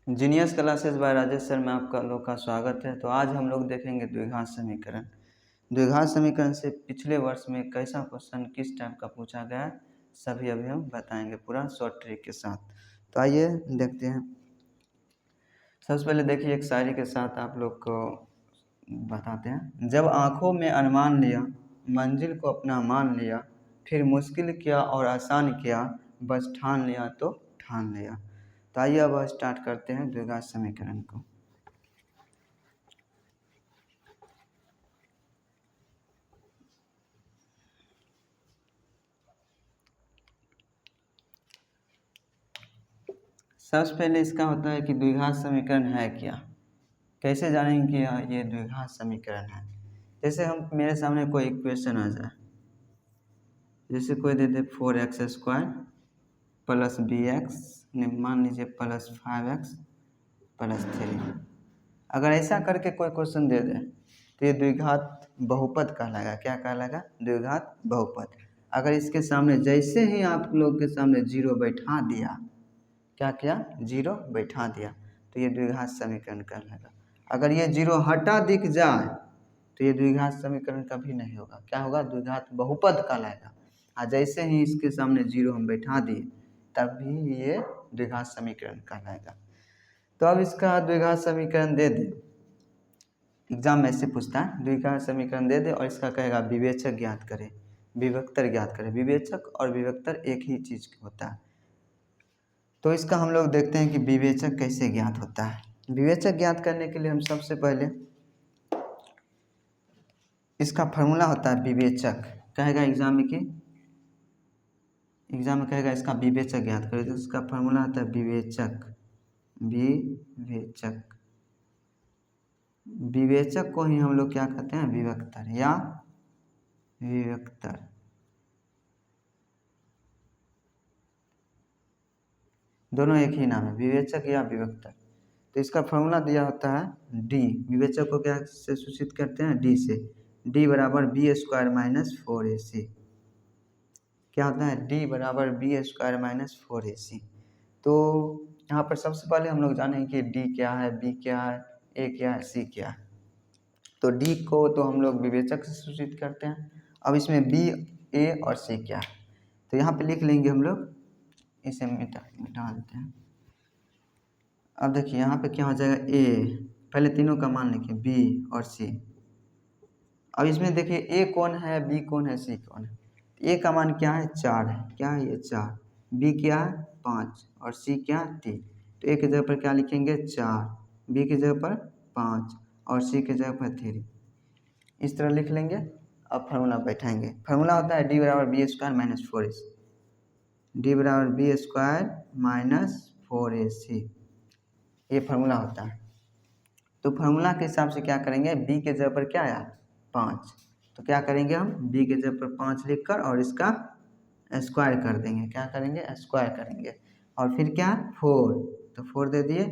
Genius classes bye Rajesh sir में आपका लोग का स्वागत है। तो आज हम लोग देखेंगे द्विघात समीकरण। द्विघात समीकरण से पिछले वर्ष में कैसा क्वेश्चन किस टाइप का पूछा गया है सभी अभी हम बताएंगे पूरा शॉर्ट ट्रिक के साथ। तो आइए देखते हैं। सबसे पहले देखिए एक शायरी के साथ आप लोग को बताते हैं। जब आँखों में अनुमान लिया, मंजिल को अपना मान लिया, फिर मुश्किल किया और आसान किया, बस ठान लिया तो ठान लिया। तो आइए अब स्टार्ट करते हैं द्विघात समीकरण को। सबसे पहले इसका होता है कि द्विघात समीकरण है क्या, कैसे जानेंगे कि ये द्विघात समीकरण है। जैसे हम मेरे सामने कोई इक्वेशन आ जाए, जैसे कोई दे दे 4x² प्लस bx, मान लीजिए प्लस 5x प्लस 3। अगर ऐसा करके कोई क्वेश्चन दे दे तो ये द्विघात बहुपद कहलाएगा। क्या कहलाएगा? द्विघात बहुपद। अगर इसके सामने जैसे ही आप लोग के सामने जीरो बैठा दिया, क्या किया? जीरो बैठा दिया, तो ये द्विघात समीकरण कहलाएगा। अगर ये जीरो हटा दिख जाए तो ये द्विघात समीकरण कभी नहीं होगा। क्या होगा? द्विघात बहुपद कहलाएगा। और जैसे ही इसके सामने जीरो हम बैठा दिए तब भी ये द्विघात समीकरण कहलाएगा। तो अब इसका द्विघात समीकरण दे दे, एग्जाम में ऐसे पूछता है, द्विघात समीकरण दे दे और इसका कहेगा विवेचक ज्ञात करे, विभक्तर ज्ञात करे। विवेचक और विभक्तर एक ही चीज होता है। तो इसका हम लोग देखते हैं कि विवेचक कैसे ज्ञात होता है। विवेचक ज्ञात करने के लिए हम सबसे पहले इसका फॉर्मूला होता है विवेचक। कहेगा एग्जाम में कहेगा इसका विवेचक ज्ञात करें, तो इसका फॉर्मूला होता है विवेचक। विवेचक विवेचक को ही हम लोग क्या कहते हैं? विभक्तर या विभक्तर। दोनों एक ही नाम है, विवेचक या विभक्तर। तो इसका फॉर्मूला दिया होता है डी। विवेचक को क्या से सूचित करते हैं? डी से। डी बराबर b² माइनस 4ac। क्या होता है? डी बराबर b² माइनस 4ac। तो यहाँ पर सबसे पहले हम लोग जानेंगे कि डी क्या है, बी क्या है, ए क्या है, सी क्या है। तो डी को तो हम लोग विवेचक से सूचित करते हैं। अब इसमें बी, ए और सी क्या है, तो यहाँ पे लिख लेंगे हम लोग, इसे मिटा देते हैं। अब देखिए यहाँ पे क्या हो जाएगा? ए, पहले तीनों का मान लिखिए, बी और सी। अब इसमें देखिए ए कौन है, बी कौन है, सी कौन है। ए का मान क्या है? 4 है। क्या है ये? 4। बी क्या है? 5 और सी क्या? 3। तो ए की जगह पर क्या लिखेंगे? 4, बी की जगह पर 5 और सी की जगह पर 3। इस तरह लिख लेंगे। अब फार्मूला बैठाएंगे। फार्मूला होता है डी बराबर b² माइनस 4ac। डी बराबर b² माइनस 4ac, ये फार्मूला होता है। तो फार्मूला के हिसाब से क्या करेंगे? b के जगह पर क्या आया? 5। तो क्या करेंगे हम? b के जगह पर 5 लिखकर और इसका स्क्वायर कर देंगे। क्या करेंगे? स्क्वायर करेंगे। और फिर क्या? 4, तो 4 दे दिए।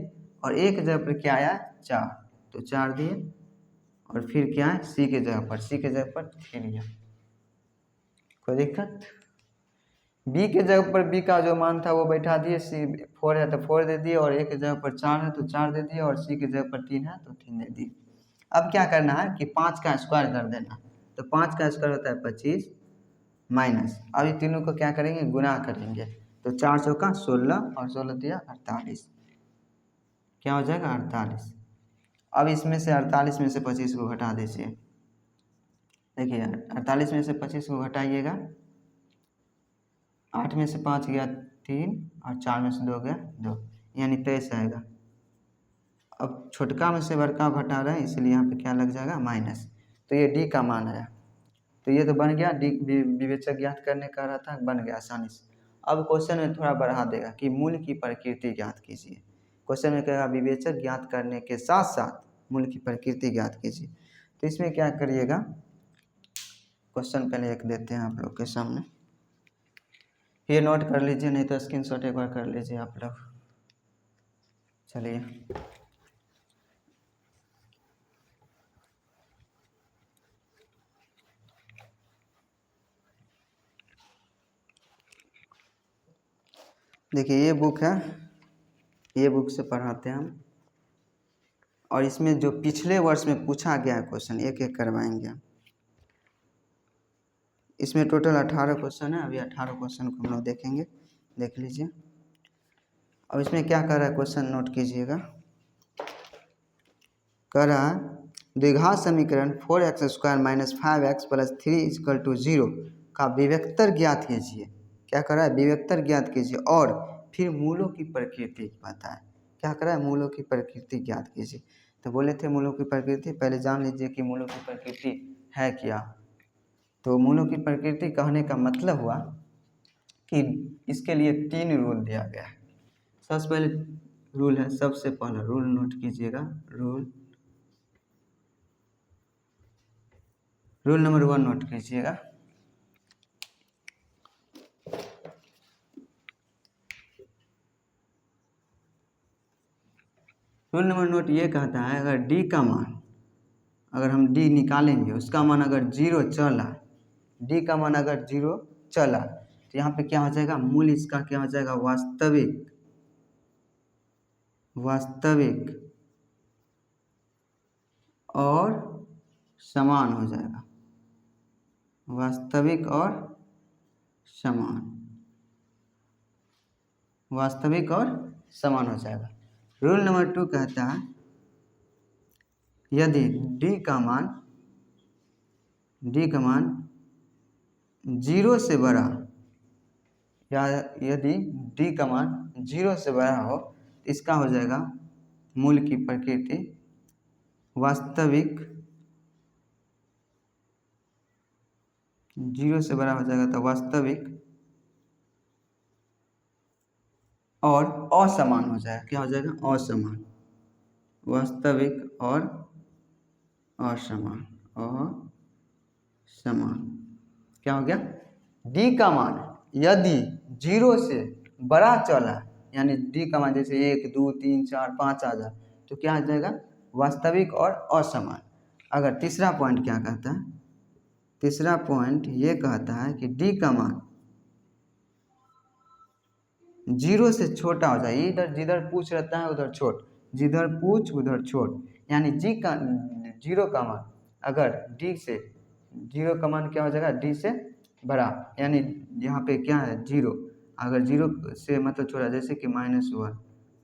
और a के जगह पर क्या आया? 4, तो 4 दिए। और फिर क्या है? c के जगह पर 3 लिया। कोई दिक्कत? b के जगह पर b का जो मान था वो बैठा दिए। c 4 है तो 4 दे दिए, और a के जगह पर 4 है तो 4 दे दिए, और c की जगह पर 3 है तो 3 दे दिए। अब क्या करना है कि 5 का स्क्वायर कर देना। तो 5 का स्क्वायर होता है 25 माइनस, अब ये तीनों को क्या करेंगे? गुना करेंगे। तो 4 चौका 16 और 16 दिया 48। क्या हो जाएगा? 48। अब इसमें से 48 में से 25 को घटा दीजिए। देखिए 48 में से 25 को घटाइएगा, 8 में से 5 गया 3 और 4 में से 2 गया 2, यानी 23 आएगा। अब छोटका में से बड़का घटा रहे हैं, इसलिए यहाँ पे क्या लग जाएगा? माइनस। तो ये डी का मान आया। तो ये तो बन गया, डी विवेचक ज्ञात करने का रहा था, बन गया आसानी से। अब क्वेश्चन में थोड़ा बढ़ा देगा कि मूल की प्रकृति ज्ञात कीजिए। क्वेश्चन में कहेगा विवेचक ज्ञात करने के साथ साथ मूल की प्रकृति ज्ञात कीजिए। तो इसमें क्या करिएगा? क्वेश्चन पहले एक देते हैं आप लोग के सामने, ये नोट कर लीजिए, नहीं तो स्क्रीनशॉट एक बार कर लीजिए आप लोग। चलिए देखिए, ये बुक है ये बुक से पढ़ाते हैं हम। और इसमें जो पिछले वर्ष में पूछा गया क्वेश्चन एक एक करवाएंगे हम। इसमें टोटल 18 क्वेश्चन है। अभी 18 क्वेश्चन को हम लोग देखेंगे, देख लीजिए। अब इसमें क्या कर रहा है क्वेश्चन नोट कीजिएगा। कह रहा है द्विघात समीकरण 4x² - 5x + 3 = 0 का विवेक्तर ज्ञात कीजिए। क्या कर रहा है, विवेक्तर ज्ञात कीजिए और फिर मूलों की प्रकृति बताएं। क्या कर रहा है, मूलों की प्रकृति ज्ञात कीजिए। तो बोले थे मूलों की प्रकृति, पहले जान लीजिए कि मूलों की प्रकृति है क्या। तो मूलों की प्रकृति कहने का मतलब हुआ कि इसके लिए 3 रूल दिया गया है। सबसे पहले रूल है, सबसे पहला रूल नोट कीजिएगा। रूल नंबर 1 नोट कीजिएगा। रूल नंबर नोट ये कहता है, अगर d का मान, अगर हम d निकालेंगे, उसका मान अगर 0 चला, d का मान अगर 0 चला तो यहाँ पे क्या हो जाएगा, मूल इसका क्या हो जाएगा, वास्तविक और समान हो जाएगा। वास्तविक और समान हो जाएगा। रूल नंबर 2 कहता है, यदि d का मान 0 से बड़ा, या यदि d का मान 0 से बड़ा हो तो इसका हो जाएगा मूल की प्रकृति वास्तविक, 0 से बड़ा हो जाएगा तो वास्तविक और असमान हो जाएगा। क्या हो जाएगा, असमान। वास्तविक और असमान, क्या हो गया, d का मान यदि 0 से बड़ा चला, यानी d का मान जैसे 1, 2, 3, 4, 5 आ जाए तो क्या हो जाएगा, वास्तविक और असमान। अगर तीसरा पॉइंट क्या कहता है, तीसरा पॉइंट ये कहता है कि d का मान 0 से छोटा हो जाए, इधर जिधर पूछ रहता है उधर छोट, जिधर पूछ उधर छोट, यानी 0 का मान अगर d से, 0 का मान क्या हो जाएगा, d से बड़ा, यानी यहाँ पे क्या है 0, अगर 0 से मतलब छोटा, जैसे कि -1,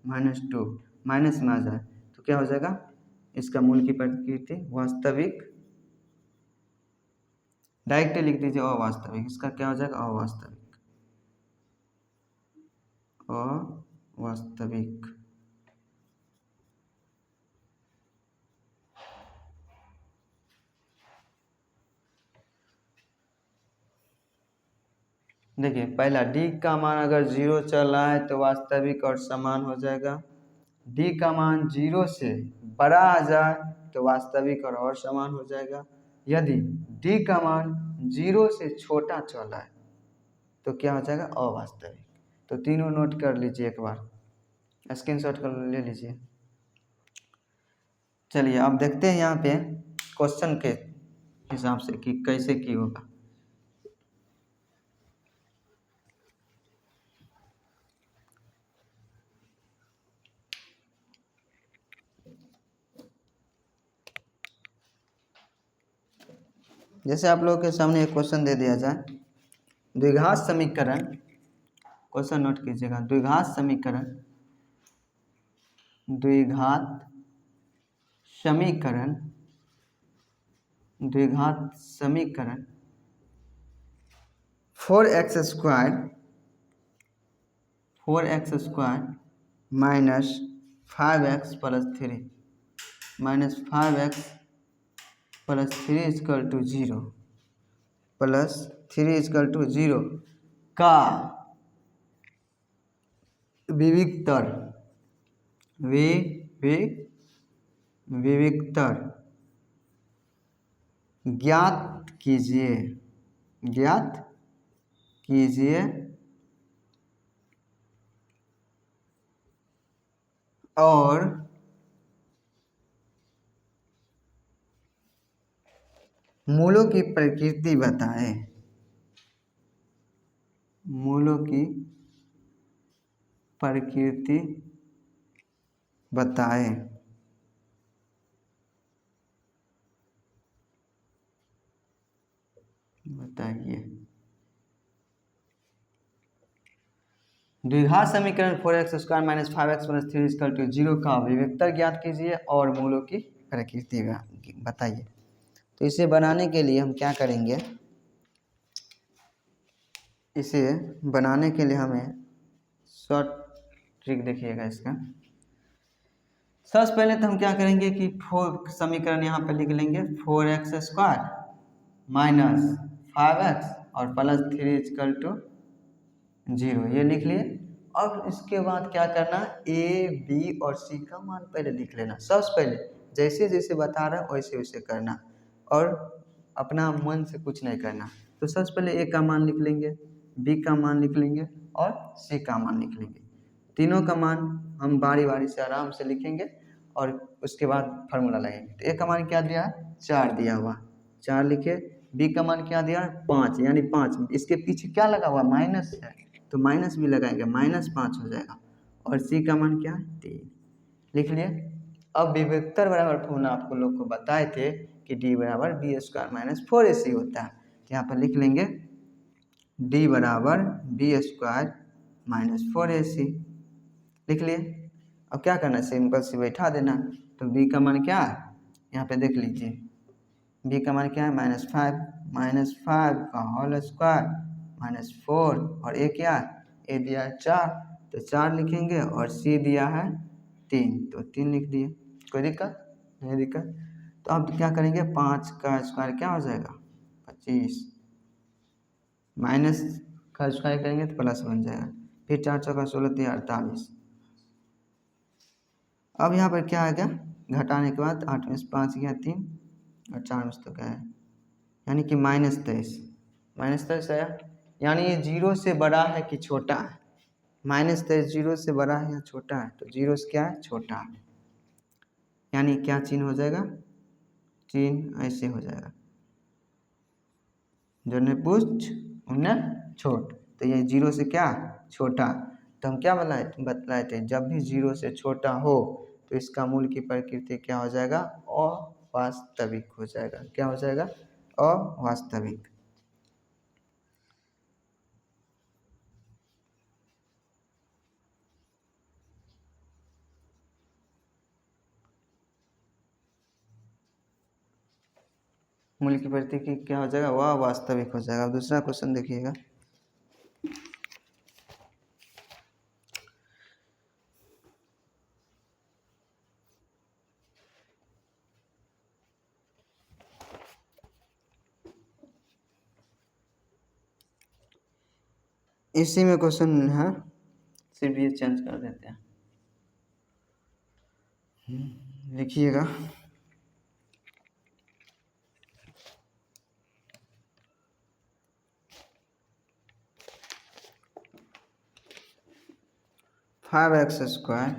-2, माइनस में आ जाए तो क्या हो जाएगा, इसका मूल की प्रकृति वास्तविक, डायरेक्ट लिख दीजिए अवास्तविक, इसका क्या हो जाएगा, अवास्तविक। देखिए पहला, d का मान अगर 0 चल रहा है तो वास्तविक और समान हो जाएगा। d का मान 0 से बड़ा आ जाए तो वास्तविक और असमान हो जाएगा। यदि d का मान 0 से छोटा चल रहा है तो क्या हो जाएगा, अवास्तविक। तो तीनों नोट कर लीजिए, एक बार स्क्रीनशॉट कर ले लीजिए। चलिए अब देखते हैं यहाँ पे क्वेश्चन के हिसाब से कि कैसे की होगा। जैसे आप लोगों के सामने एक क्वेश्चन दे दिया जाए, द्विघात समीकरण, क्वेश्चन नोट कीजिएगा, द्विघात समीकरण 4x² - 5x + 3 = 0 का विविक्तर ज्ञात कीजिए और मूलों की प्रकृति बताएं। मूलों की प्रकृति बताए बताइए द्विघात समीकरण 4x² minus 5x plus 3 equal to 0 का अभिव्यक्तर ज्ञात कीजिए और मूलों की प्रकृति बताइए। तो इसे बनाने के लिए हम क्या करेंगे, इसे बनाने के लिए हमें शॉर्ट ट्रिक देखिएगा इसका। सबसे पहले तो हम क्या करेंगे कि समीकरण यहाँ पे लिख लेंगे 4x² माइनस 5x और प्लस 3 इक्वल टू 0, ये लिख लिए। अब इसके बाद क्या करना, ए बी और सी का मान पहले लिख लेना। सबसे पहले जैसे जैसे बता रहा है वैसे वैसे करना और अपना मन से कुछ नहीं करना। तो सबसे पहले ए का मान लिख लेंगे, बी का मान लिख लेंगे और सी का मान लिख लेंगे। तीनों का मान हम बारी बारी से आराम से लिखेंगे और उसके बाद फार्मूला लगाएंगे। तो ए का मान क्या दिया है, 4 दिया हुआ, 4 लिखे। बी का मान क्या दिया है, 5, यानी 5, इसके पीछे क्या लगा हुआ, माइनस है तो माइनस भी लगाएंगे, -5 हो जाएगा। और सी का मान क्या है, 3, लिख लिए। अब विभक्तर बराबर फॉर्मूला आपको लोग को बताए थे कि d बराबर b² माइनस 4ac होता है। तो यहाँ पर लिख लेंगे d बराबर b² माइनस 4ac, लिख लिए। अब क्या करना है, सिंपल से बैठा देना। तो b का मान क्या है, यहाँ पे देख लीजिए, b का मान क्या है, -5 का होल स्क्वायर माइनस 4 और a क्या है, a दिया है 4 तो 4 लिखेंगे और c दिया है 3 तो 3 लिख दिए। कोई दिक्कत नहीं, दिक्कत। तो अब क्या करेंगे, 5 का स्क्वायर क्या हो जाएगा 25, माइनस का स्क्वायर करेंगे तो प्लस बन जाएगा, फिर 4 चौका 16 3 48। अब यहाँ पर क्या आ गया, घटाने के बाद 8 में से 5 गया 3 और 4 में से तो क्या है, यानी कि -23 आया। यानी ये 0 से बड़ा है कि छोटा है, -23 0 से बड़ा है या छोटा है, तो 0 से क्या है, छोटा है। यानी क्या चिन्ह हो जाएगा, चिन्ह ऐसे हो जाएगा, जो ने पूछ उन्हें छोट। तो ये 0 से क्या छोटा, तो हम क्या बतलाए थे, जब भी 0 से छोटा हो तो इसका मूल की प्रकृति क्या हो जाएगा, अवास्तविक हो जाएगा। क्या हो जाएगा, अवास्तविक। मूल की प्रकृति क्या हो जाएगा, वह वास्तविक हो जाएगा। अब दूसरा क्वेश्चन देखिएगा, इसी में क्वेश्चन है, सिर्फ ये चेंज कर देते हैं। लिखिएगा 5x²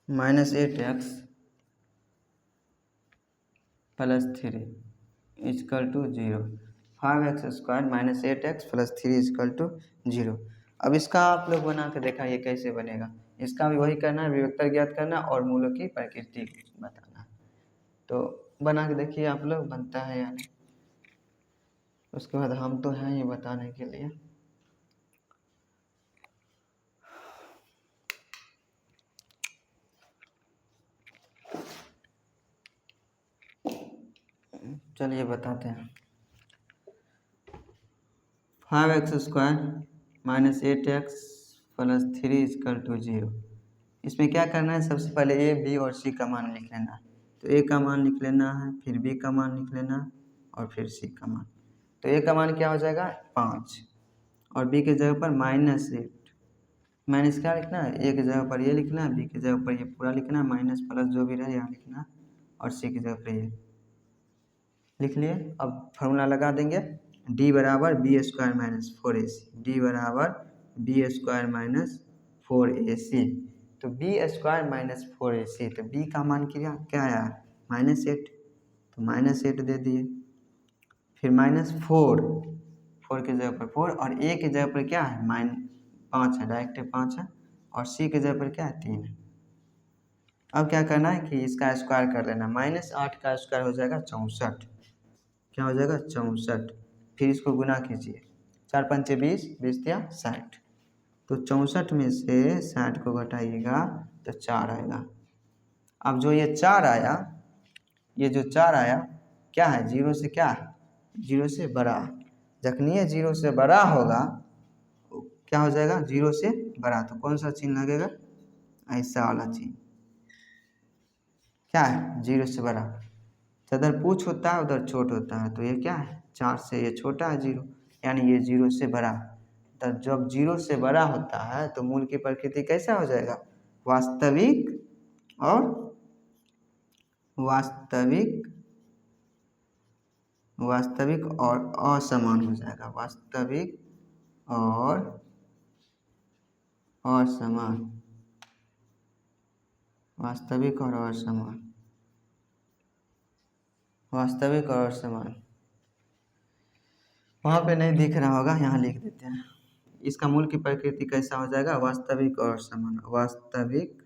minus 8x plus 3 equal to 0। 5x² minus 8x plus 3 equal to 0। अब इसका आप लोग बना के देखा ये कैसे बनेगा। इसका भी वही करना है, विभक्तर ज्ञात करना और मूलों की प्रकृति बताना। तो बना के देखिए आप लोग, बनता है या नहीं। उसके बाद हम तो हैं ही बताने के लिए। चलिए बताते हैं। 5x² minus 8x plus 3 equal to 0। इसमें क्या करना है, सबसे पहले ए बी और सी का मान लिख लेना है। तो ए का मान लिख लेना है, फिर बी का मान लिख लेना और फिर सी का मान। तो ए का मान क्या हो जाएगा 5 और बी के जगह पर -8। माइनस क्या लिखना है, ए की जगह पर ये लिखना है, बी की जगह पर ये पूरा लिखना है, माइनस प्लस जो भी रहे यहाँ लिखना और सी की जगह पर ये लिख लिए। अब फार्मूला लगा देंगे, d बराबर b² माइनस 4ac, d बराबर b² माइनस 4ac। तो b² माइनस 4ac, तो b का मान क्या आया -8, तो -8 दे दिए। फिर -4 4 की जगह पर 4 और ए की जगह पर क्या है -5 है, डायरेक्ट 5 है और सी की जगह पर क्या है 3 है। अब क्या करना है कि इसका स्क्वायर कर लेना, -8 का स्क्वायर हो जाएगा 64, क्या हो जाएगा 64। फिर इसको गुना कीजिए, 4 पंचे 20, 20 या 60, तो 64 में से 60 को घटाइएगा तो 4 आएगा। अब जो ये 4 आया, ये जो 4 आया क्या है, जीरो से क्या है, जीरो से बड़ा। जखनी ये जीरो से बड़ा होगा क्या हो जाएगा, जीरो से बड़ा, तो कौन सा चिन्ह लगेगा, ऐसा वाला चिन्ह, क्या है, जीरो से बड़ा। तो इधर पूछ होता है उधर छोट होता है, तो ये क्या है 4 से ये छोटा है जीरो, यानी ये जीरो से बड़ा। तो जब जीरो से बड़ा होता है तो मूल की प्रकृति कैसा हो जाएगा, वास्तविक और असमान हो जाएगा, वास्तविक और असमान, वास्तविक और असमान, वास्तविक और असमान। वहाँ पे नहीं दिख रहा होगा, यहाँ लिख देते हैं। इसका मूल की प्रकृति कैसा हो जाएगा, वास्तविक और असमान, वास्तविक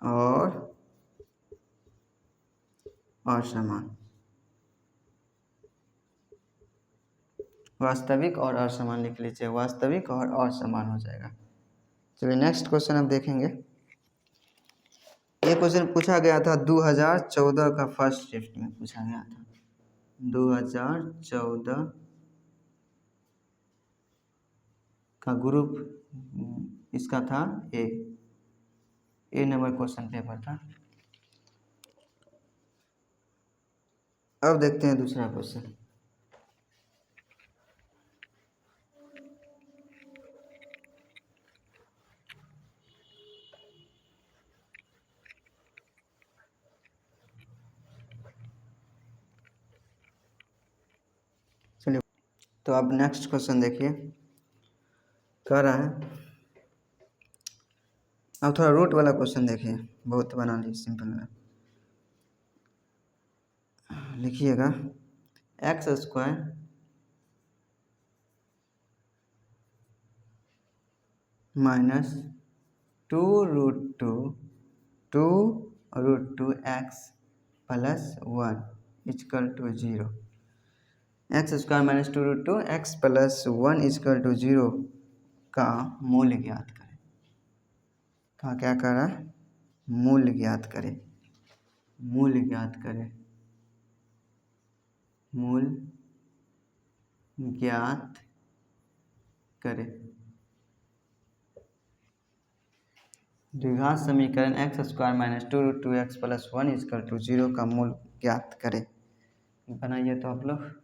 और असमान, वास्तविक और असमान लिख लीजिए, वास्तविक और असमान हो जाएगा। चलिए नेक्स्ट क्वेश्चन हम देखेंगे। ये क्वेश्चन पूछा गया था 2014 का फर्स्ट शिफ्ट में पूछा गया था, 2014 का ग्रुप इसका था ए नंबर क्वेश्चन पेपर था। अब देखते हैं दूसरा क्वेश्चन। चलिए तो अब नेक्स्ट क्वेश्चन देखिए, कह रहा है, अब थोड़ा रूट वाला क्वेश्चन देखिए, बहुत बना ली सिंपल में। लिखिएगा x square minus 2√2 x plus 1 equal to 0। X square minus 2√2 x plus 1 equal to 0 का मूल्य ज्ञात करें। कहाँ क्या कर रहा है, मूल्य ज्ञात करें, मूल्य ज्ञात करें, मूल्य ज्ञात करें। द्विघात समीकरण x square minus 2√2 x plus 1 equal to 0 का मूल्य ज्ञात करें। बनाइए तो आप लोग।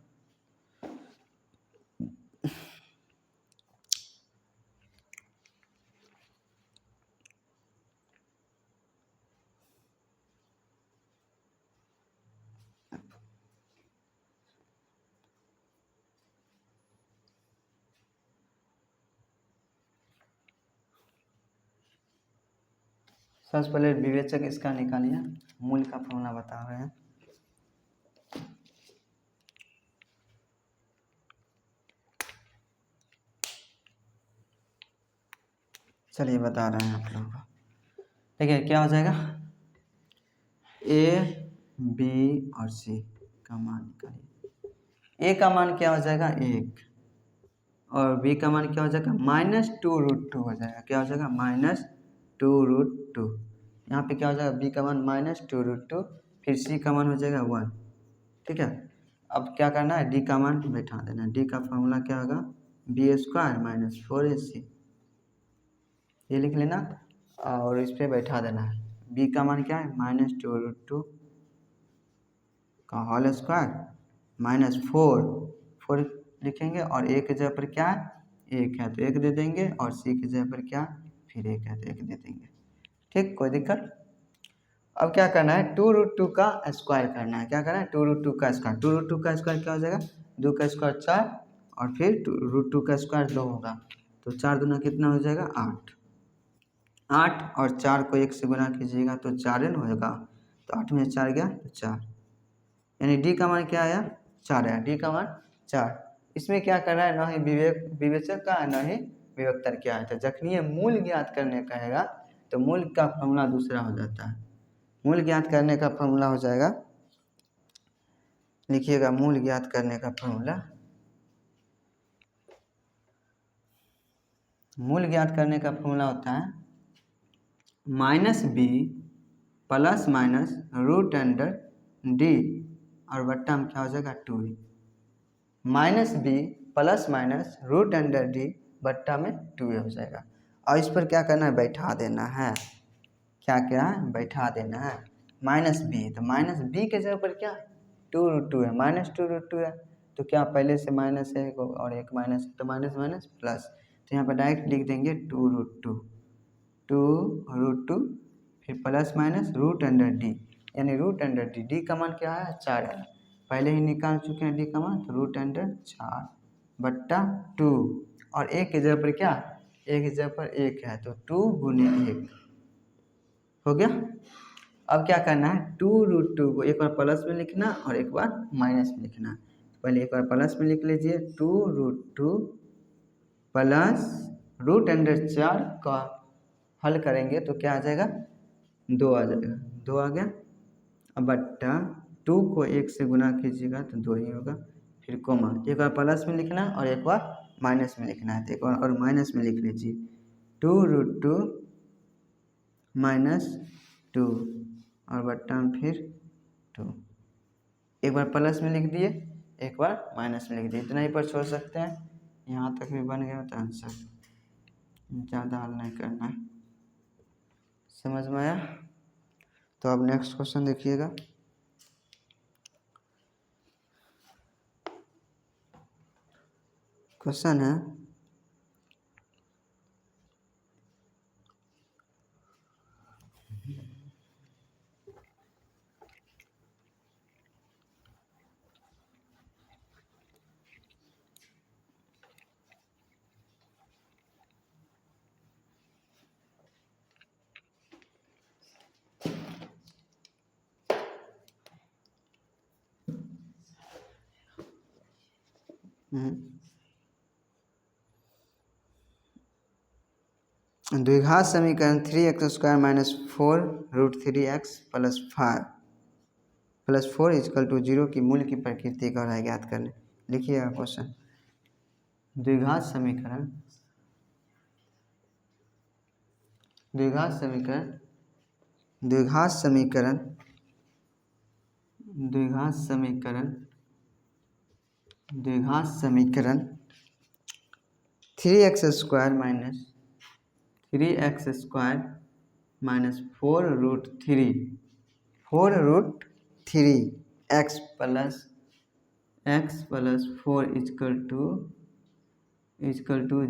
सबसे पहले विवेचक इसका निकालिए, मूल का फॉर्मूला बता रहे हैं। चलिए बता रहे हैं आप लोगों को, ठीक है, क्या हो जाएगा, ए बी और सी का मान निकालिए। ए का मान क्या हो जाएगा 1 और बी का मान क्या हो जाएगा -2√2 हो जाएगा, क्या हो जाएगा -2√2। यहाँ पे क्या हो जाएगा, बी का मान -2√2, फिर सी का मान हो जाएगा 1, ठीक है। अब क्या करना है, डी का मान बैठा देना, डी का फॉर्मूला क्या होगा, बी स्क्वायर माइनस 4ac, ये लिख लेना और इस पर बैठा देना है। बी का मान क्या है -2√2 का होल स्क्वायर माइनस 4 लिखेंगे और ए की जगह पर क्या है, 1 है तो 1 दे देंगे, और सी की जगह पर क्या फिर 1 है तो 1 दे देंगे, ठीक, कोई दिक्कत। अब क्या करना है, 2√2 का स्क्वायर करना है, क्या करना है 2√2 का स्क्वायर, 2√2 का स्क्वायर क्या हो जाएगा, 2 का स्क्वायर 4 और फिर √2 का स्क्वायर 2 होगा, तो 4 दूना कितना हो जाएगा 8, 8 और 4 को 1 से गुना कीजिएगा तो 4 न होगा, तो 8 में 4 गया तो 4, यानी डी का मान क्या आया 4 है, डी का मान 4। इसमें क्या कर रहा है, न ही विवेचक का न ही विभक्तर क्या है। तो जखनी ये मूल ज्ञात करने कहेगा तो मूल का फॉर्मूला दूसरा हो जाता है। मूल ज्ञात करने का फॉर्मूला हो जाएगा, लिखिएगा मूल ज्ञात करने का फॉर्मूला। मूल ज्ञात करने का फॉर्मूला होता है -b plus minus root under D और बट्टा में क्या हो जाएगा 2e। -b plus minus root under D बट्टा में 2e हो जाएगा। और इस पर क्या करना है, बैठा देना है। क्या क्या है, बैठा देना है। -b तो -b के जगह पर क्या है 2√2 है, -2√2 है तो क्या पहले से माइनस है और एक माइनस है तो माइनस माइनस प्लस, तो यहाँ पर डायरेक्ट लिख देंगे 2√2 फिर plus minus root under D, यानी रूट अंडर डी, डी का मान क्या है 4 है, पहले ही निकाल चुके हैं डी का मान, तो रूट अंडर 4 बट्टा 2 और एक की जगह पर क्या, एक की जगह पर 1 है तो 2 गुने 1 हो गया। अब क्या करना है 2√2 को एक बार प्लस में लिखना और एक बार माइनस में लिखना। पहले एक बार प्लस में लिख लीजिए 2√2 प्लस रूट अंडर 4 का हल करेंगे तो क्या आ जाएगा 2 आ जाएगा, 2 आ गया। अब बट्टा 2 को 1 से गुना कीजिएगा तो 2 ही होगा, फिर कोमा, एक बार प्लस में लिखना और एक बार माइनस में लिखना है, तो एक बार और माइनस में लिख लीजिए 2√2 -2 और बट्टा में फिर 2, एक बार प्लस में लिख दिए एक बार माइनस में लिख दिए, इतना ही पर छोड़ सकते हैं। यहाँ तक भी बन गया तो आंसर, ज़्यादा हल नहीं करना है। समझ में आया? तो अब नेक्स्ट क्वेश्चन देखिएगा। क्वेश्चन है द्विघात समीकरण 3x² - 4√3x + 5 + 4 = 0 की मूल की प्रकृति का है ज्ञात करने। लिखिएगा क्वेश्चन। द्विघात समीकरण द्विघात समीकरण द्विघात समीकरण द्विघात समीकरण द्विघात समीकरण 3x² - 4√3 x + 4 =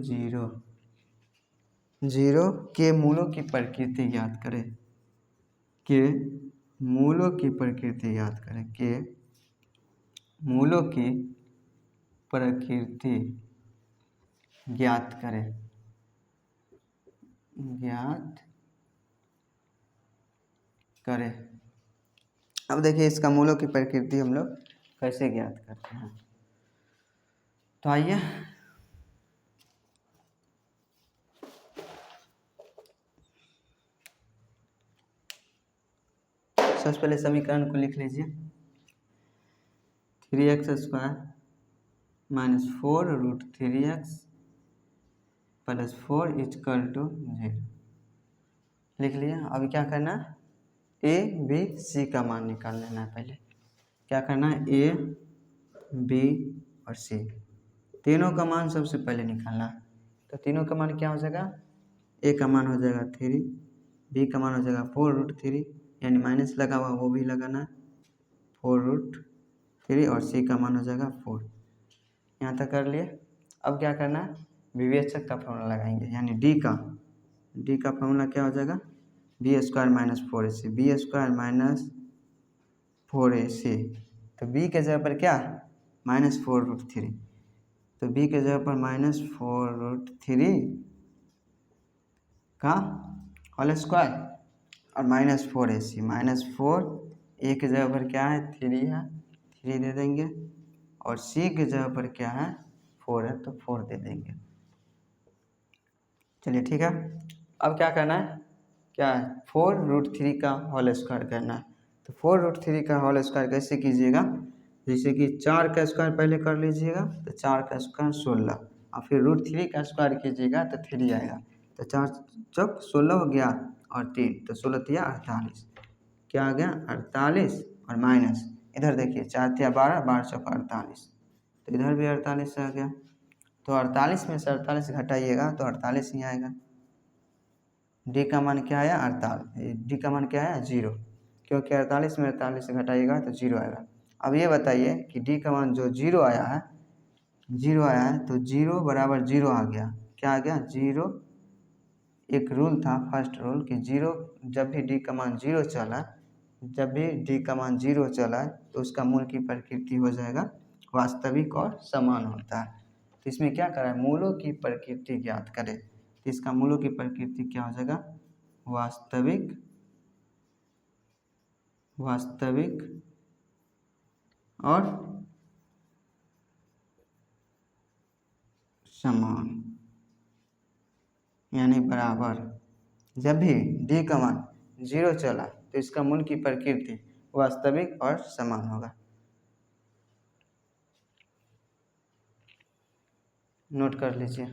0 0 के मूलों की प्रकृति ज्ञात करें। के मूलों की प्रकृति ज्ञात करें। के मूलों की प्रकृति ज्ञात करें। ज्ञात करें। अब देखिए इसका मूलों की प्रकृति हम लोग कैसे ज्ञात करते हैं, तो आइए सबसे पहले समीकरण को लिख लीजिए 3x² - 4√3x + 4 = 0 लिख लिया। अभी क्या करना है a b c का मान निकाल लेना है। पहले क्या करना है a b और c तीनों का मान सबसे पहले निकालना है। तो तीनों का मान क्या हो जाएगा, a का मान हो जाएगा 3, b का मान हो जाएगा 4√3 यानी माइनस लगा हुआ वो भी लगाना 4√3 और c का मान हो जाएगा 4। यहाँ तक कर लिए। अब क्या करना है विवेचक का फॉर्मूला लगाएंगे, यानी d का फॉर्मूला क्या हो जाएगा b² - 4ac b² - 4ac। तो b के जगह पर क्या -4√3, तो b के जगह पर -4√3 का होल स्क्वायर और -4ac -4 a के जगह पर क्या है 3 है, 3 दे देंगे और सी की जगह पर क्या है 4 है तो 4 दे देंगे। चलिए ठीक है, अब क्या करना है, क्या है 4√3 का होल स्क्वायर करना है। तो 4√3 का होल स्क्वायर कैसे कीजिएगा, जैसे कि 4 का स्क्वायर पहले कर लीजिएगा तो 4 का स्क्वायर 16 और फिर √3 का स्क्वायर कीजिएगा तो 3 आएगा। तो 4 चौक 16 हो गया और 3 तो 16 तिया 48, क्या आ गया 48 और माइनस इधर देखिए 4 तिया 12, 12 चौक 48, तो इधर भी 48 आ गया। तो 48 में से 48 घटाइएगा तो 48 ही आएगा। डी का मान क्या आया 48, डी का मान क्या आया 0, क्योंकि 48 में 48 से घटाइएगा तो 0 आएगा। अब ये बताइए कि डी का मान जो 0 आया है, 0 आया है तो 0 बराबर 0 आ गया, क्या आ गया 0। एक रूल था फर्स्ट रूल कि 0 जब भी डी का मान 0 चला, जब भी डी का मान 0 चला तो उसका मूल की प्रकृति हो जाएगा वास्तविक और समान होता है। तो इसमें क्या करा है, मूलों की प्रकृति ज्ञात करें। तो इसका मूलों की प्रकृति क्या हो जाएगा, वास्तविक, वास्तविक और समान, यानी बराबर। जब भी डी का मान 0 चला तो इसका मूल की प्रकृति वास्तविक और समान होगा। नोट कर लीजिए।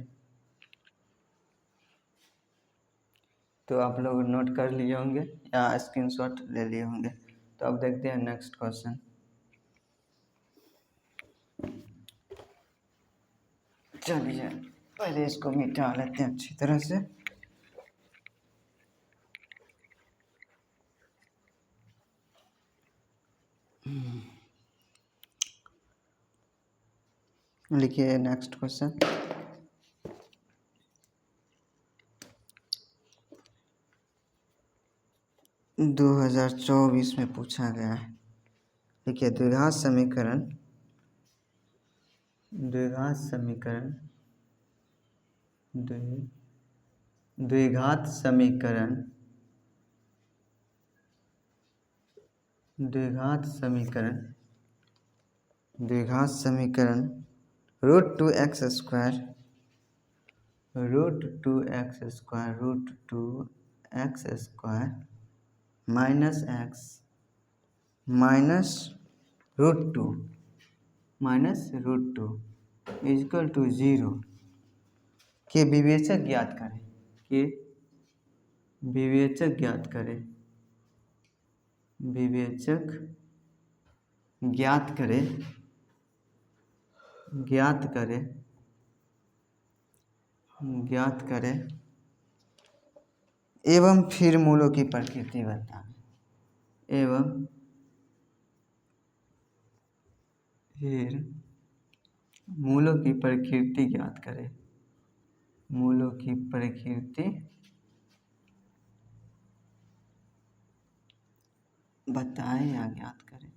तो आप लोग नोट कर लिए होंगे या स्क्रीनशॉट ले लिए होंगे। तो अब देखते हैं नेक्स्ट क्वेश्चन। चलिए पहले इसको मिटा लेते हैं अच्छी तरह से। लिखिए नेक्स्ट क्वेश्चन। दो 2024 में पूछा गया है। देखिए द्विघात समीकरण, द्विघात समीकरण, द्विघात समीकरण, द्विघात समीकरण, द्विघात समीकरण √2x square, √2x square, √2x square minus x minus √2 minus √2 equal to 0 के विवेचक ज्ञात करें, के विवेचक ज्ञात करें, विवेचक ज्ञात करें, ज्ञात करें, ज्ञात करें एवं फिर मूलों की प्रकृति बताएं, एवं फिर मूलों की प्रकृति ज्ञात करें, मूलों की प्रकृति बताएं या ज्ञात करें,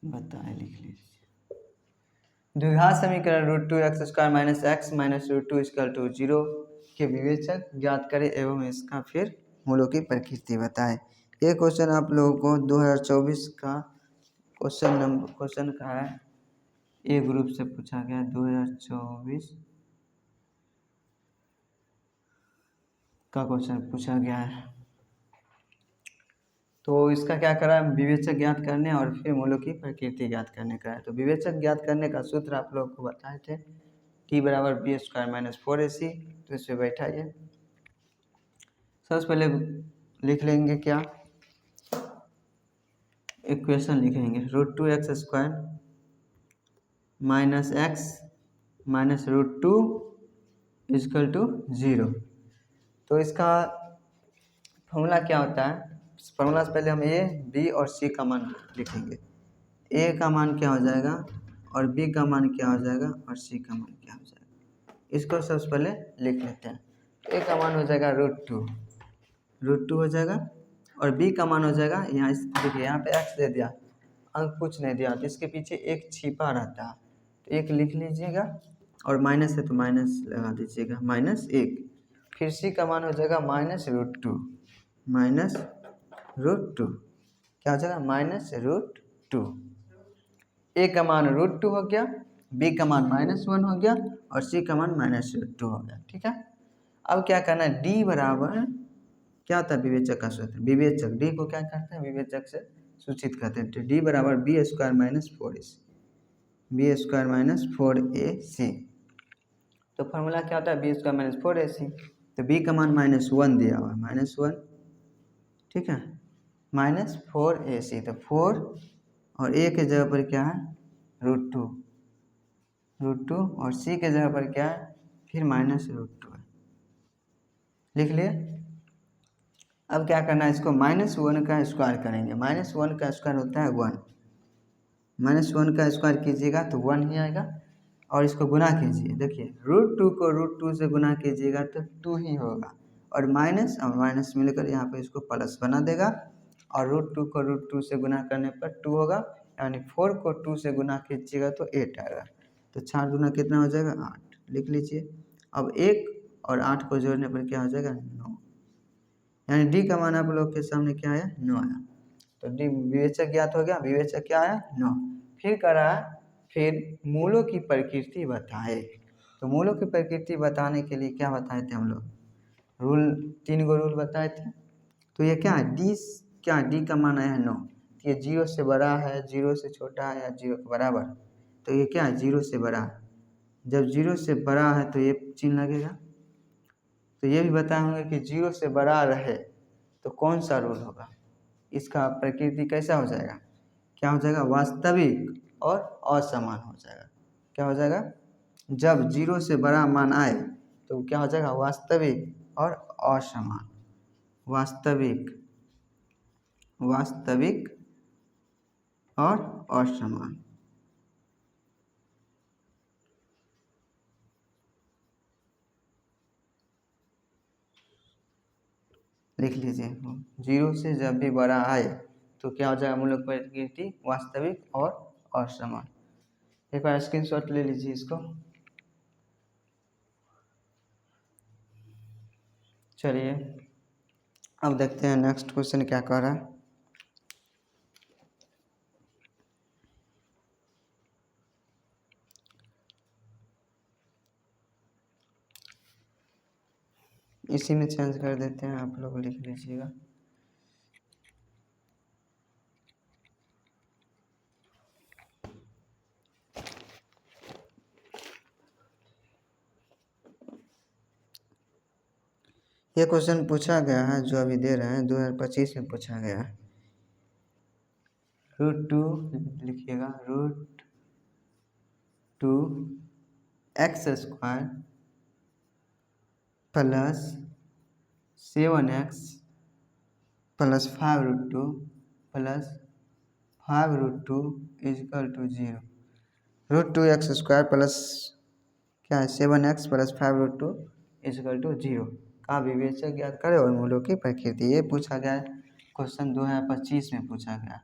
बताएं लिख लीजिए। द्विघात समीकरण √2x square minus x minus √2 equal to 0 के विवेचक ज्ञात करें एवं इसका फिर मूलों की प्रकृति बताएं। ये क्वेश्चन आप लोगों को 2024 का क्वेश्चन का है, ए ग्रुप से पूछा गया 2024 का क्वेश्चन पूछा गया है। तो इसका क्या करा है, विवेचक ज्ञात करने और फिर मूलों की प्रकृति ज्ञात करने का है। तो विवेचक ज्ञात करने का सूत्र आप लोग को बताए थे, t बराबर b स्क्वायर माइनस 4ac। तो इस पर बैठाइए। सबसे पहले लिख लेंगे क्या, इक्वेशन लिखेंगे √2x square minus x minus √2 equal to 0। तो इसका फॉर्मूला क्या होता है, फॉर्मूला से पहले हम ए बी और सी का मान लिखेंगे। ए का मान क्या हो जाएगा और बी का मान क्या हो जाएगा और सी का मान क्या हो जाएगा, इसको सबसे पहले लिख लेते हैं। ए का मान हो जाएगा √2 हो जाएगा और बी का मान हो जाएगा, यहाँ देखिए यहाँ पे x दे दिया, अंक कुछ नहीं दिया तो इसके पीछे एक छिपा रहता है, तो एक लिख लीजिएगा और माइनस है तो माइनस लगा दीजिएगा, -1। फिर सी का मान हो जाएगा -√2, -√2 क्या हो जाएगा -√2। ए का मान √2 हो गया, बी का मान -1 हो गया और सी का मान -2 हो गया। ठीक है, अब क्या करना है, डी बराबर क्या होता है विवेचक का सूत्र, विवेचक डी को क्या करते हैं विवेचक से सूचित करते हैं, तो डी बराबर B square minus 4ac, B square minus 4ac। तो फॉर्मूला क्या होता है बी स्क्वायर माइनस 4ac, तो बी का मान -1 दिया हुआ है -1, ठीक है, -4ac, तो 4 और a के जगह पर क्या है √2, और c के जगह पर क्या है फिर -√2 है, लिख लिए। अब क्या करना है, इसको -1 का स्क्वायर करेंगे, -1 का स्क्वायर होता है 1, -1 का स्क्वायर कीजिएगा तो 1 ही आएगा, और इसको गुना कीजिए, देखिए √2 को √2 से गुना कीजिएगा तो 2 ही होगा, और माइनस और माइनस मिलकर यहाँ पे इसको प्लस बना देगा, और √2 को √2 से गुना करने पर 2 होगा, यानी 4 को 2 से गुना कीजिएगा तो 8 आएगा, तो 4 गुना कितना हो जाएगा 8, लिख लीजिए। अब 1 और 8 को जोड़ने पर क्या हो जाएगा 9, यानी डी का मान आप लोग के सामने क्या आया 9 आया, तो डी विवेचक ज्ञात हो गया, विवेचक क्या आया 9। फिर कह रहा है फिर मूलों की प्रकृति बताए, तो मूलों की प्रकृति बताने के लिए क्या बताए थे हम लोग, रूल 3 गो रूल बताए थे, तो ये क्या है डी, क्या डी का मान आया है 9, ये 0 से बड़ा है, 0 से छोटा है या 0 के बराबर, तो ये क्या है 0 से बड़ा है, जब 0 से बड़ा है तो ये चिन्ह लगेगा, तो ये भी बताए होंगे कि 0 से बड़ा रहे तो कौन सा रूल होगा, इसका प्रकृति कैसा हो जाएगा, क्या हो जाएगा वास्तविक और असमान हो जाएगा, क्या हो जाएगा जब 0 से बड़ा मान आए तो क्या हो जाएगा वास्तविक और असमान, वास्तविक और असमान। लिख लीजिए 0 से जब भी बड़ा आए तो क्या हो जाएगा मूलक प्रकृति वास्तविक और असमान। एक बार स्क्रीनशॉट ले लीजिए इसको। चलिए अब देखते हैं नेक्स्ट क्वेश्चन क्या कह रहा है। इसी में चेंज कर देते हैं, आप लोग लिख लीजिएगा। ये क्वेश्चन पूछा गया है जो अभी दे रहे हैं 2025 में पूछा गया है। √2 लिखिएगा, √2 x square plus 7x plus 5√2 plus 5√2 equal to 0। √2x square plus क्या है 7x प्लस 5√2 इजकल टू 0 का विवेचक ज्ञात करें और मूलों की प्रकृति। ये पूछा गया है क्वेश्चन 2025 में पूछा गया,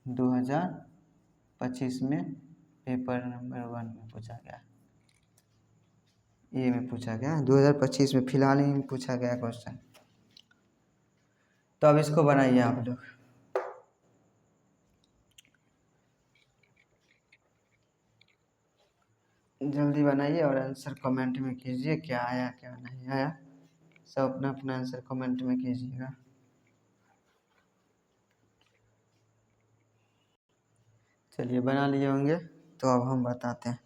2025 में पेपर नंबर 1 में पूछा गया, ये में पूछा गया 2025 में, फिलहाल ही में पूछा गया क्वेश्चन। तो अब इसको बनाइए आप लोग, जल्दी बनाइए और आंसर कमेंट में कीजिए, क्या आया क्या नहीं आया, सब अपना अपना आंसर कमेंट में कीजिएगा। चलिए बना लिए होंगे, तो अब हम बताते हैं।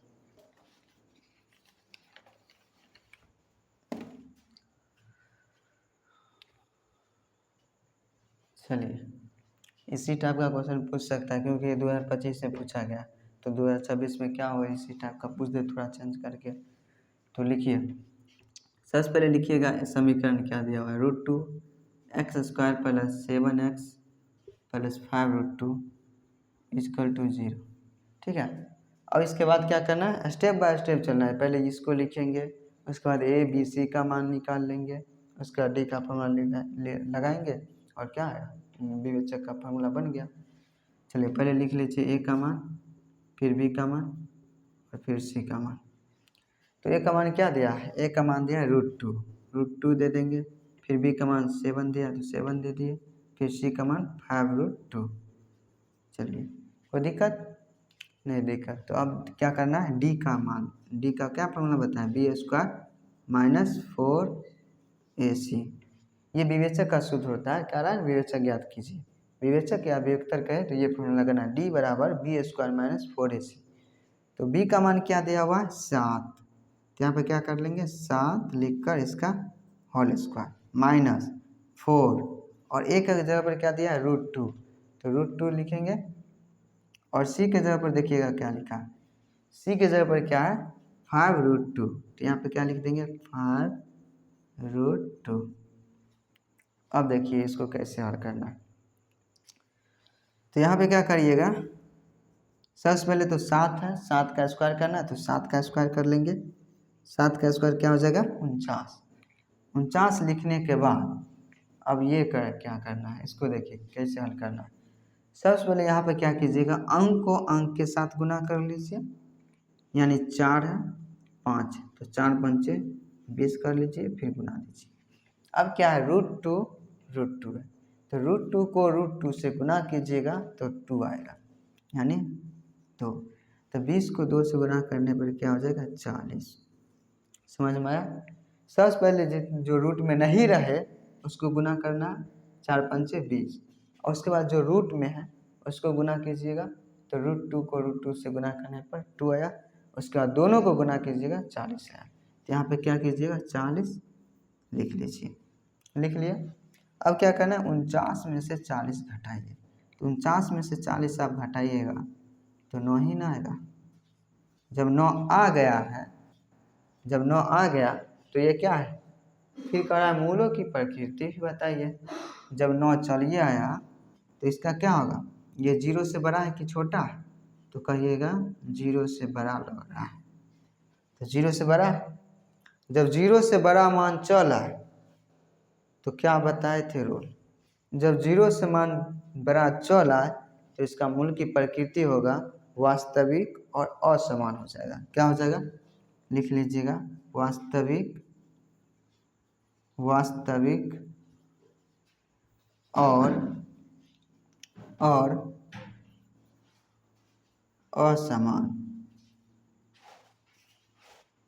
चलिए इसी टाइप का क्वेश्चन पूछ सकता है क्योंकि 2025 में पूछा गया, तो 2026 में क्या हो इसी टाइप का पूछ दे थोड़ा चेंज करके। तो लिखिए, सबसे पहले लिखिएगा समीकरण क्या दिया हुआ है, √2 x square plus 7x plus 5√2 equal to 0। ठीक है, अब इसके बाद क्या करना है, स्टेप बाय स्टेप चलना है। पहले इसको लिखेंगे, उसके बाद a b c का मान निकाल लेंगे, उसका डी का फॉर्मूला लगाएंगे और क्या है विवेचक का फॉर्मूला बन गया। चलिए पहले लिख लीजिए a का मान, फिर b का मान और फिर c का मान। तो a का मान क्या दिया है, a का मान दिया है √2 दे देंगे, फिर b का मान 7 दिया तो 7 दे दिए, फिर c का मान 5√2। चलिए कोई दिक्कत, नहीं देखा। तो अब क्या करना है, डी का मान, डी का क्या फॉर्मूला बताएं, बी स्क्वायर माइनस 4ac। ये विवेचक का सूत्र होता है, कह रहा है विवेचक ज्ञात कीजिए। विवेचक या विवेक्तर कहे तो ये फॉर्मूला लगाना, डी बराबर बी स्क्वायर माइनस 4ac। तो बी का मान क्या दिया हुआ है, 7। तो यहाँ पे क्या कर लेंगे, 7 लिखकर इसका होल स्क्वायर माइनस 4, और ए की जगह पर क्या दिया है, √2, तो √2 लिखेंगे। और सी के जगह पर देखिएगा क्या लिखा है, सी के जगह पर क्या है, 5√2, तो यहाँ पे क्या लिख देंगे, 5√2। अब देखिए इसको कैसे हल करना है। तो यहाँ पे क्या करिएगा, सबसे पहले तो 7 है, 7 का स्क्वायर करना है तो 7 का स्क्वायर कर लेंगे। 7 का स्क्वायर क्या हो जाएगा, 49। 49 लिखने के बाद अब ये क्या करना है, इसको देखिए कैसे हल करना है। सबसे पहले यहाँ पे क्या कीजिएगा, अंक को अंक के साथ गुना कर लीजिए, यानी 4 है 5 है तो 4 पंचे 20 कर लीजिए, फिर गुना दीजिए। अब क्या है, √2 है, तो √2 को √2 से गुना कीजिएगा तो 2 आएगा, यानी 2। तो 20 को 2 से गुना करने पर क्या हो जाएगा, 40। समझ में आया। सबसे पहले जो रूट में नहीं रहे उसको गुना करना, 4 पंचे 20, और उसके बाद जो रूट में है उसको गुना कीजिएगा, तो √2 को √2 से गुना करने पर 2 आया। उसके बाद दोनों को गुना कीजिएगा, 40 आया। तो यहाँ पे क्या कीजिएगा, 40 लिख लीजिए, लिख लिए। अब क्या करना है, 49 में से 40 घटाइए, तो 49 में से 40 आप घटाइएगा तो 9 ही ना आएगा। जब 9 आ गया है, जब 9 आ गया तो ये क्या है, फिर कह रहा है मूलों की प्रकृति भी बताइए। जब 9 चलिए आया तो इसका क्या होगा, ये 0 से बड़ा है कि छोटा है, तो कहिएगा 0 से बड़ा लग रहा है, तो 0 से बड़ा है। जब 0 से बड़ा मान चल आए तो क्या बताए थे रूल, जब 0 से मान बड़ा चल आए तो इसका मूल की प्रकृति होगा वास्तविक और असमान हो जाएगा। क्या हो जाएगा, लिख लीजिएगा, वास्तविक और असमान,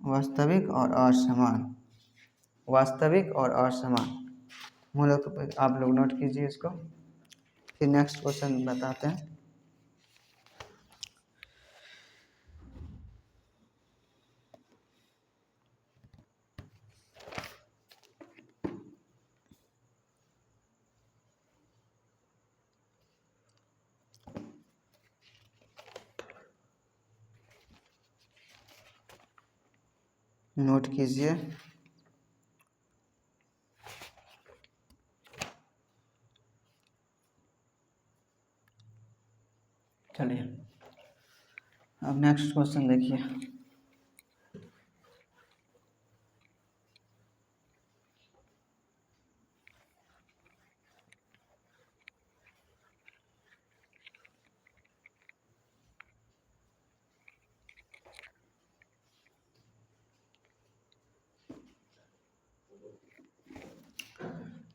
वास्तविक और असमान, वास्तविक और असमान मूलों को आप लोग नोट कीजिए इसको। फिर नेक्स्ट क्वेश्चन बताते हैं। नोट कीजिए, चलिए अब नेक्स्ट क्वेश्चन देखिए।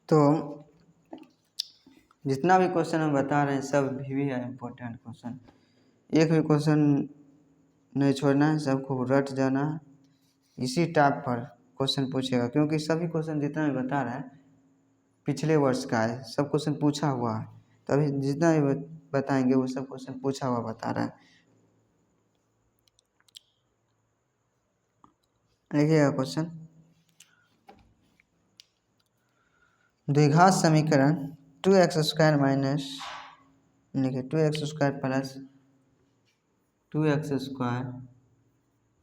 तो जितना भी क्वेश्चन हम बता रहे हैं सब भी है इम्पोर्टेंट क्वेश्चन, एक भी क्वेश्चन नहीं छोड़ना है, सबको रट जाना है। इसी टाइप पर क्वेश्चन पूछेगा, क्योंकि सभी क्वेश्चन जितना भी बता रहा है पिछले वर्ष का है, सब क्वेश्चन पूछा हुआ है, तभी जितना भी बताएंगे वो सब क्वेश्चन पूछा हुआ बता रहा है। देखिएगा क्वेश्चन, द्विघात समीकरण 2x² माइनस, देखिए 2x² plus 2x²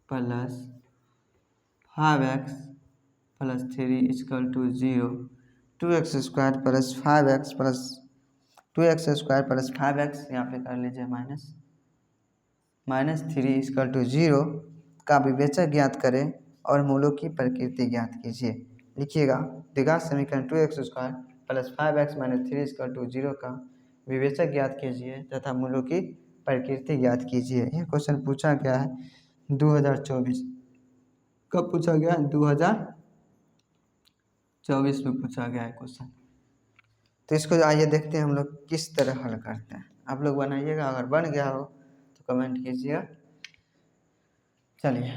plus 5x plus 3 equal to 0, 2x² plus 5x plus 2x² plus 5x यहाँ पे कर लीजिए माइनस 3 इक्वल टू 0 का विवेचक ज्ञात करें और मूलों की प्रकृति ज्ञात कीजिए। लिखिएगा, द्विघात समीकरण 2x² plus 5x minus 3 equal to 0 का विवेचक ज्ञात कीजिए तथा मूलों की प्रकृति ज्ञात कीजिए। यह क्वेश्चन पूछा गया है 2024, कब पूछा गया है, 2024 में पूछा गया है क्वेश्चन। तो इसको आइए देखते हैं हम लोग किस तरह हल करते हैं। आप लोग बनाइएगा, अगर बन गया हो तो तो कमेंट कीजिएगा। चलिए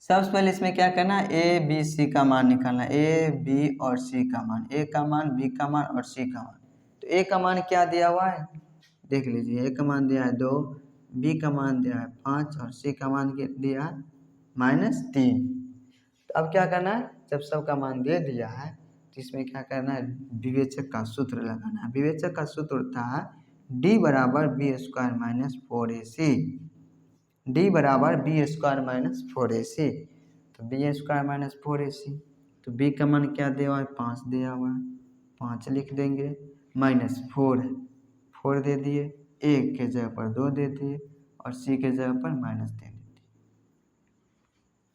सबसे पहले इसमें क्या करना है, ए बी सी का मान निकालना है, ए बी और सी का मान, ए का मान, बी का मान और सी का मान। तो ए का मान क्या दिया हुआ है देख लीजिए, ए का मान दिया है 2, बी का मान दिया है 5 और सी का मान दिया है -3। तो अब क्या करना है, जब सबका मान दे दिया है तो इसमें क्या करना है, विवेचक का सूत्र लगाना है। विवेचक का सूत्र होता है डी बराबर B square minus 4ac, D बराबर बी स्क्वायर माइनस 4ac। तो बी स्क्वायर माइनस 4ac, तो बी का मान क्या दिया हुआ है 5 दिया हुआ है, 5 लिख देंगे, -4 है 4 दे दिए, ए के जगह पर 2 दे दिए और सी के जगह पर -3 दे दिए।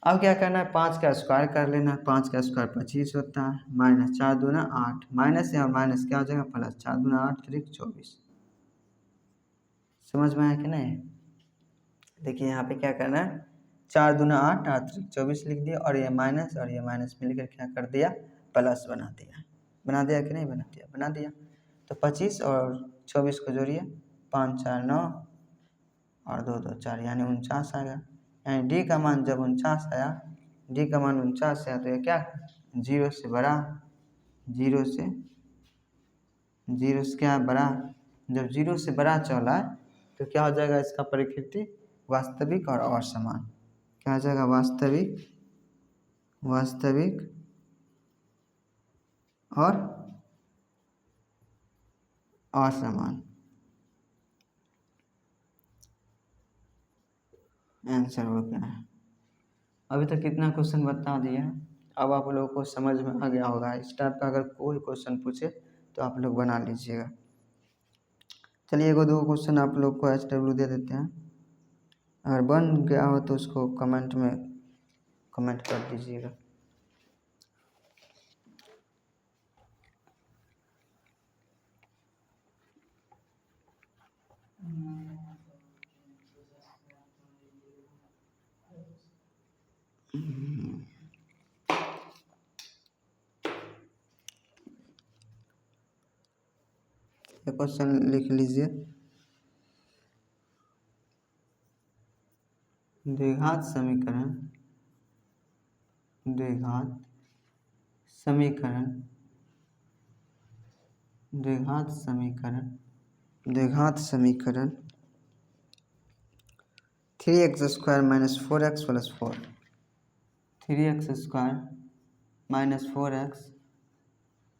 अब क्या करना है, 5 का स्क्वायर कर लेना है, 5 का स्क्वायर 25 होता है, -4 दूना 8, माइनस है और माइनस क्या हो जाएगा प्लस, 4 दूना 8 3 24। समझ में आया कि नहीं। देखिए यहाँ पे क्या करना है, 4 दूना 8 8 3 24 लिख दिया और ये माइनस मिलकर क्या कर दिया प्लस बना दिया। बना दिया कि नहीं बना दिया, बना दिया। तो 25 और 24 को जोड़िए, 5 4 9 और 2 2 4 यानी 49 आ गया। यानी डी का मान जब 49 आया, डी का मान 49 आया तो ये क्या 0 से बड़ा, 0 से क्या बड़ा, जब 0 से बड़ा चला तो क्या हो जाएगा इसका परिकृति वास्तविक और असमान। क्या हो जाएगा वास्तविक और असमान। आंसर हो गया है। अभी तक कितना क्वेश्चन बता दिया, अब आप लोगों को समझ में आ गया होगा। इस टाइप का अगर कोई क्वेश्चन पूछे तो आप लोग बना लीजिएगा। चलिए 1-2 क्वेश्चन आप लोग को HW दे देते हैं, अगर बन गया हो तो उसको कमेंट में कमेंट कर दीजिएगा। ये क्वेश्चन लिख लीजिए, द्विघात समीकरण समीकरण 3x square minus 4x plus 4, 3x square minus 4x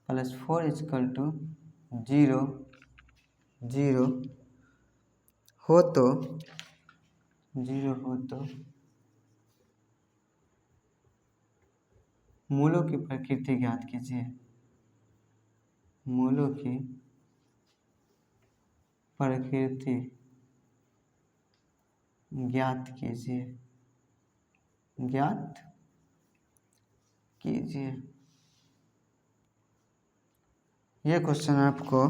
plus 4 equal to 0 हो तो मूलों की प्रकृति ज्ञात कीजिए। मूलों की प्रकृति ज्ञात कीजिए। ये क्वेश्चन आपको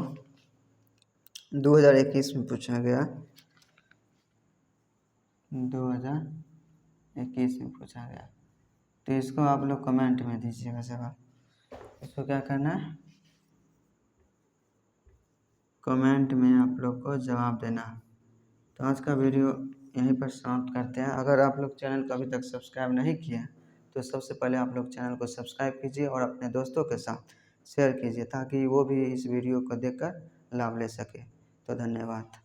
2021 में पूछा गया, 2021 में पूछा गया। तो इसको आप लोग कमेंट में दीजिएगा जवाब। इसको क्या करना है, कमेंट में आप लोग को जवाब देना। तो आज का वीडियो यहीं पर समाप्त करते हैं। अगर आप लोग चैनल को अभी तक सब्सक्राइब नहीं किए तो सबसे पहले आप लोग चैनल को सब्सक्राइब कीजिए और अपने दोस्तों के साथ शेयर कीजिए ताकि वो भी इस वीडियो को देखकर लाभ ले सके। तो धन्यवाद।